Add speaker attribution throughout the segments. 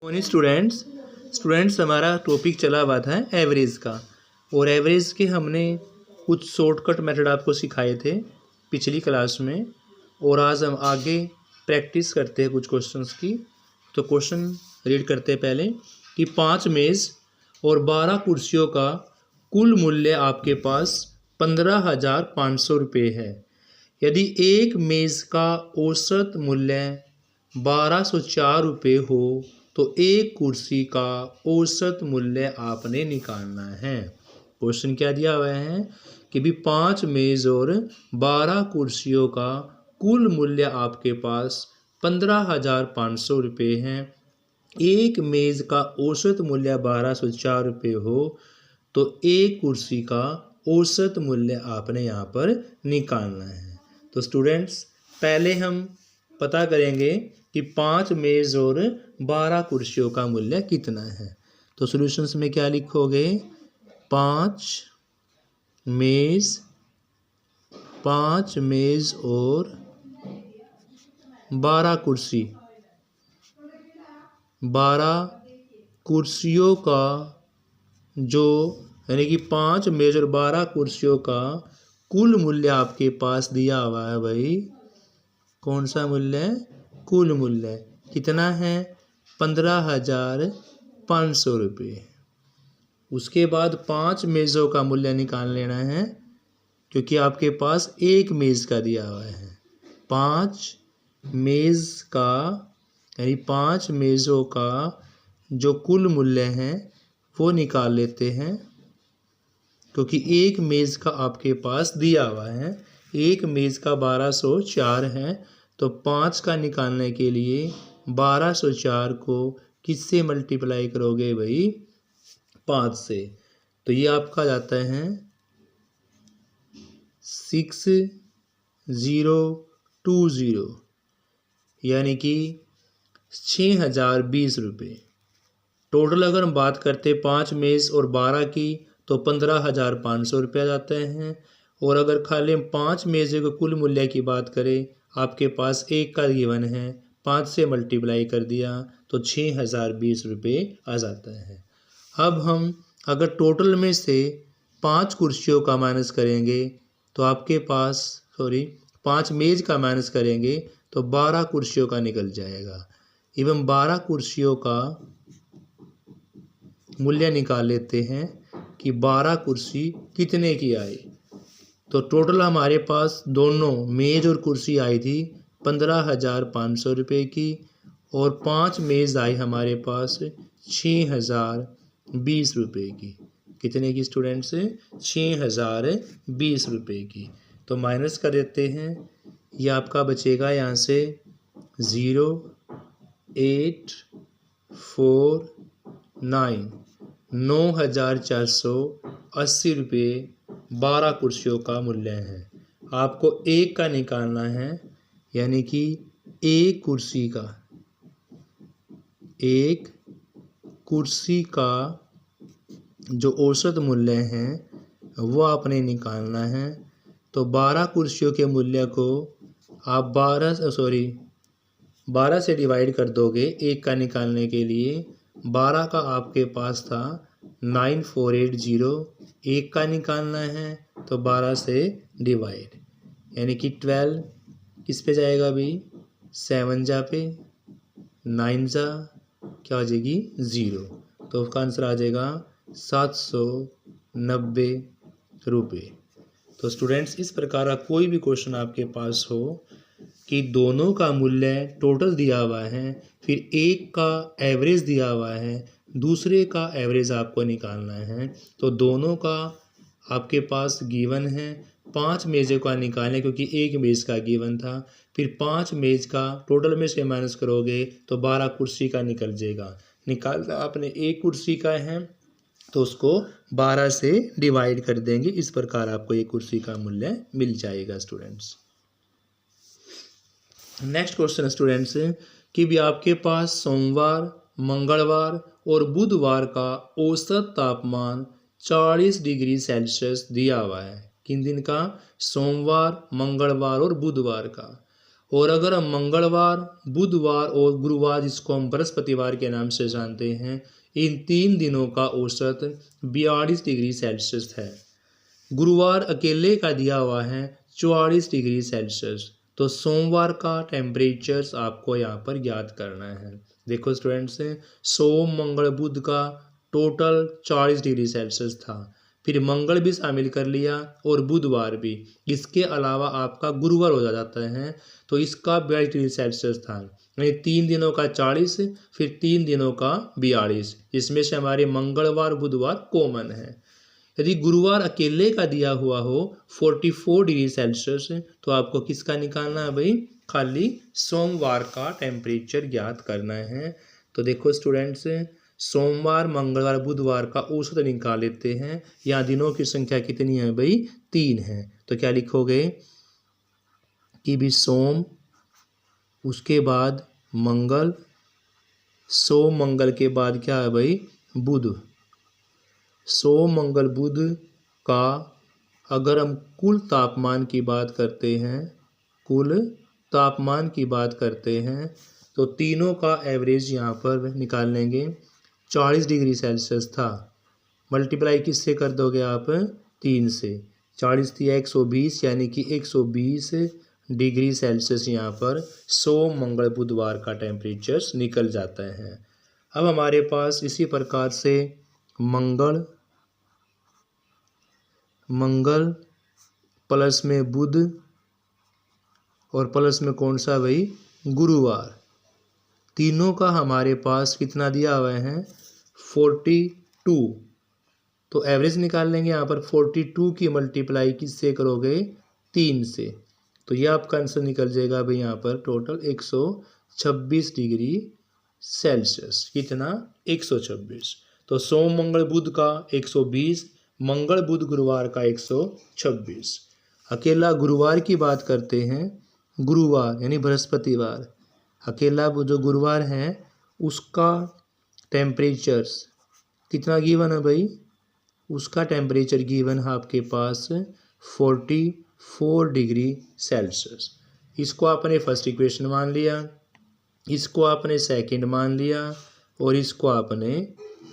Speaker 1: Morning students हमारा topic चला हुआ था एवरेज का। और एवरेज के हमने कुछ शॉर्टकट मेथड आपको सिखाए थे पिछली क्लास में। और आज हम आगे प्रैक्टिस करते हैं कुछ क्वेश्चंस की। तो क्वेश्चन रीड करते हैं पहले कि 5 मेज़ और 12 कुर्सियों का कुल मूल्य आपके पास 15,500 रुपये है। यदि एक मेज़ का औसत मूल्य 1204 रुपये हो तो एक कुर्सी का औसत मूल्य आपने निकालना है। क्वेश्चन क्या दिया हुआ है कि भी 5 मेज़ और 12 कुर्सियों का कुल मूल्य आपके पास 15,500 रुपये है। एक मेज़ का औसत मूल्य 1204 रुपये हो तो एक कुर्सी का औसत मूल्य आपने यहाँ पर निकालना है। तो स्टूडेंट्स पहले हम पता करेंगे कि 5 मेज़ और 12 कुर्सियों का मूल्य कितना है। तो सॉल्यूशंस में क्या लिखोगे? 5 मेज़ और 12 कुर्सी, 12 कुर्सियों का जो यानी कि 5 मेज़ और 12 कुर्सियों का कुल मूल्य आपके पास दिया हुआ है भाई। कौन सा मूल्य है? कुल मूल्य कितना है? 15,500 रुपये। उसके बाद 5 मेज़ों का मूल्य निकाल लेना है क्योंकि आपके पास एक मेज़ का दिया हुआ है। 5 मेज़ का यानी 5 मेज़ों का जो कुल मूल्य है वो निकाल लेते हैं क्योंकि एक मेज़ का आपके पास दिया हुआ है। एक मेज़ का 1204 है तो 5 का निकालने के लिए 1204 को किससे मल्टीप्लाई करोगे भाई? 5 से। तो ये आपका जाता है 6020 यानी कि 6,020 रुपये। टोटल अगर हम बात करते 5 मेज़ और 12 की तो 15,500 रुपया जाते हैं। और अगर खाली हम 5 मेज़ों के कुल मूल्य की बात करें, आपके पास एक का गिवन है, 5 से मल्टीप्लाई कर दिया तो 6,020 रुपये आ जाता है। अब हम अगर टोटल में से 5 कुर्सियों का माइनस करेंगे तो आपके पास 5 मेज़ का माइनस करेंगे तो 12 कुर्सियों का निकल जाएगा। एवं 12 कुर्सियों का मूल्य निकाल लेते हैं कि 12 कुर्सी कितने की आई। तो टोटल हमारे पास दोनों मेज़ और कुर्सी आई थी 15,500 रुपये की। और 5 मेज़ आई हमारे पास 6,020 रुपये की। कितने की स्टूडेंट्स? 6,020 रुपये की। तो माइनस कर देते हैं, ये आपका बचेगा यहाँ से 0,849 9,480 रुपये 12 कुर्सियों का मूल्य है। आपको एक का निकालना है यानी कि एक कुर्सी का जो औसत मूल्य है वो आपने निकालना है। तो 12 कुर्सियों के मूल्य को आप 12 से डिवाइड कर दोगे एक का निकालने के लिए। 12 का आपके पास था 9480, एक का निकालना है तो 12 से डिवाइड यानी कि 12 किस पे जाएगा भाई? 7 जा पे, 9 जा क्या हो जाएगी? 0। तो उसका आंसर आ जाएगा 790 रुपये। तो स्टूडेंट्स इस प्रकार का कोई भी क्वेश्चन आपके पास हो कि दोनों का मूल्य टोटल दिया हुआ है, फिर एक का एवरेज दिया हुआ है, दूसरे का एवरेज आपको निकालना है, तो दोनों का आपके पास गिवन है। 5 मेज़ों का निकालें क्योंकि एक मेज़ का गिवन था। फिर 5 मेज़ का टोटल में से माइनस करोगे तो 12 कुर्सी का निकल जाएगा। निकालना आपने एक कुर्सी का है तो उसको 12 से डिवाइड कर देंगे। इस प्रकार आपको एक कुर्सी का मूल्य मिल जाएगा स्टूडेंट्स। नेक्स्ट क्वेश्चन स्टूडेंट्स कि भी आपके पास सोमवार, मंगलवार और बुधवार का औसत तापमान 40 डिग्री सेल्सियस दिया हुआ है। किन दिन का? सोमवार, मंगलवार और बुधवार का। और अगर हम मंगलवार, बुधवार और गुरुवार, जिसको हम बृहस्पतिवार के नाम से जानते हैं, इन 3 दिनों का औसत 42 डिग्री सेल्सियस है। गुरुवार अकेले का दिया हुआ है 44 डिग्री सेल्सियस। तो सोमवार का टेम्परेचर आपको यहाँ पर याद करना है। देखो स्टूडेंट्स, सोम, मंगल, बुध का टोटल 40 डिग्री सेल्सियस था, फिर मंगल भी शामिल कर लिया और बुधवार भी, इसके अलावा आपका गुरुवार हो जाता है तो इसका 42 डिग्री सेल्सियस था। यानी 3 दिनों का 40, फिर 3 दिनों का 42, इसमें से हमारे मंगलवार, बुधवार कॉमन है। यदि गुरुवार अकेले का दिया हुआ हो 44 डिग्री सेल्सियस, तो आपको किसका निकालना है भाई? खाली सोमवार का टेम्परेचर ज्ञात करना है। तो देखो स्टूडेंट्स, सोमवार, मंगलवार, बुधवार का औसत निकाल लेते हैं। यहाँ दिनों की संख्या कितनी है भाई? 3 है। तो क्या लिखोगे कि भी सोम, उसके बाद मंगल, सोम मंगल के बाद क्या है भाई? बुध। सोम मंगल बुध का अगर हम कुल तापमान की बात करते हैं, कुल तापमान की बात करते हैं, तो तीनों का एवरेज यहाँ पर निकाल लेंगे। 40 डिग्री सेल्सियस था, मल्टीप्लाई किससे कर दोगे आप? 3 से। 40 थी 120, यानी कि 120 डिग्री सेल्सियस यहाँ पर सोम, मंगल, बुधवार का टेम्परेचर निकल जाता है। अब हमारे पास इसी प्रकार से मंगल प्लस में बुध और प्लस में कौन सा भाई? गुरुवार, तीनों का हमारे पास कितना दिया हुआ है? 42। तो एवरेज निकाल लेंगे यहाँ पर। 42 की मल्टीप्लाई किससे करोगे? 3 से। तो ये आपका आंसर निकल जाएगा भाई यहाँ पर टोटल 126 डिग्री सेल्सियस। कितना? 126। तो सोम मंगल बुध का 120, मंगल बुध गुरुवार का 126। अकेला गुरुवार की बात करते हैं, गुरुवार यानी बृहस्पतिवार, अकेला वो जो गुरुवार है उसका टेम्परेचर कितना गिवन है भाई? उसका टेम्परेचर गिवन है आपके पास 44 डिग्री सेल्सियस। इसको आपने फर्स्ट इक्वेशन मान लिया, इसको आपने सेकंड मान लिया और इसको आपने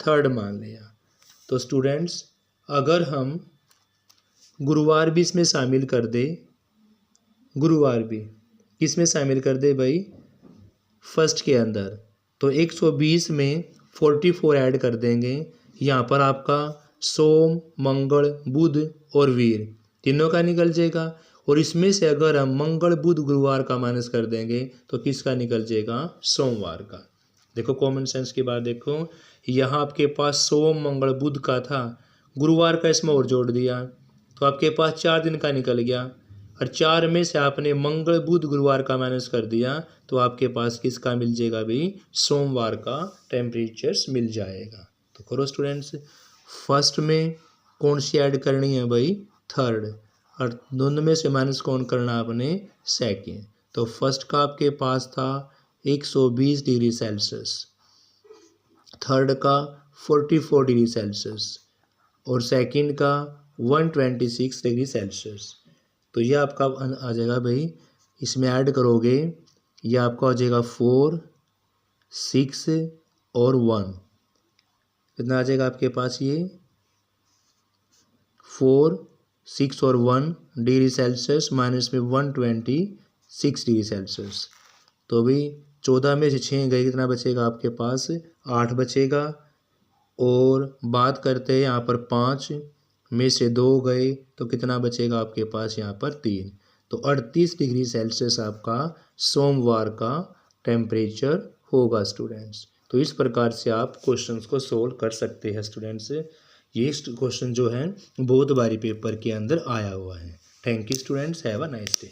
Speaker 1: थर्ड मान लिया। तो स्टूडेंट्स, अगर हम गुरुवार भी इसमें शामिल कर दे, गुरुवार भी किसमें शामिल कर दे भाई? फर्स्ट के अंदर, तो 120 में 44 ऐड कर देंगे। यहाँ पर आपका सोम, मंगल, बुध और वीर तीनों का निकल जाएगा। और इसमें से अगर हम मंगल, बुध, गुरुवार का माइनस कर देंगे तो किसका निकल जाएगा? सोमवार का। देखो कॉमन सेंस की बात देखो, यहाँ आपके पास सोम, मंगल, बुध का था, गुरुवार का इसमें और जोड़ दिया तो आपके पास 4 दिन का निकल गया। और 4 में से आपने मंगल, बुध, गुरुवार का माइनस कर दिया तो आपके पास किसका मिल जाएगा भाई? सोमवार का टेम्परेचर मिल जाएगा। तो करो स्टूडेंट्स, फर्स्ट में कौन सी ऐड करनी है भाई? थर्ड। और दोनों में से माइनस कौन करना आपने? सेकेंड। तो फर्स्ट का आपके पास था 120 डिग्री सेल्सियस, थर्ड का 44 डिग्री सेल्सियस और सेकंड का 126 डिग्री सेल्सियस। तो ये आपका आ जाएगा भाई, इसमें ऐड करोगे ये आपका हो जाएगा 4, 6 और 1। कितना आ जाएगा आपके पास? ये 4, 6 और 1 डिग्री सेल्सियस माइनस में 126 डिग्री सेल्सियस। तो भाई 14 में से 6 गए, कितना बचेगा आपके पास? 8 बचेगा। और बात करते हैं यहाँ पर 5 में से 2 गए तो कितना बचेगा आपके पास? यहाँ पर 3। तो 38 डिग्री सेल्सियस आपका सोमवार का टेम्परेचर होगा स्टूडेंट्स। तो इस प्रकार से आप क्वेश्चंस को सोल्व कर सकते हैं स्टूडेंट्स। ये क्वेश्चन जो है बहुत बारी पेपर के अंदर आया हुआ है। Thank you students, have a nice day.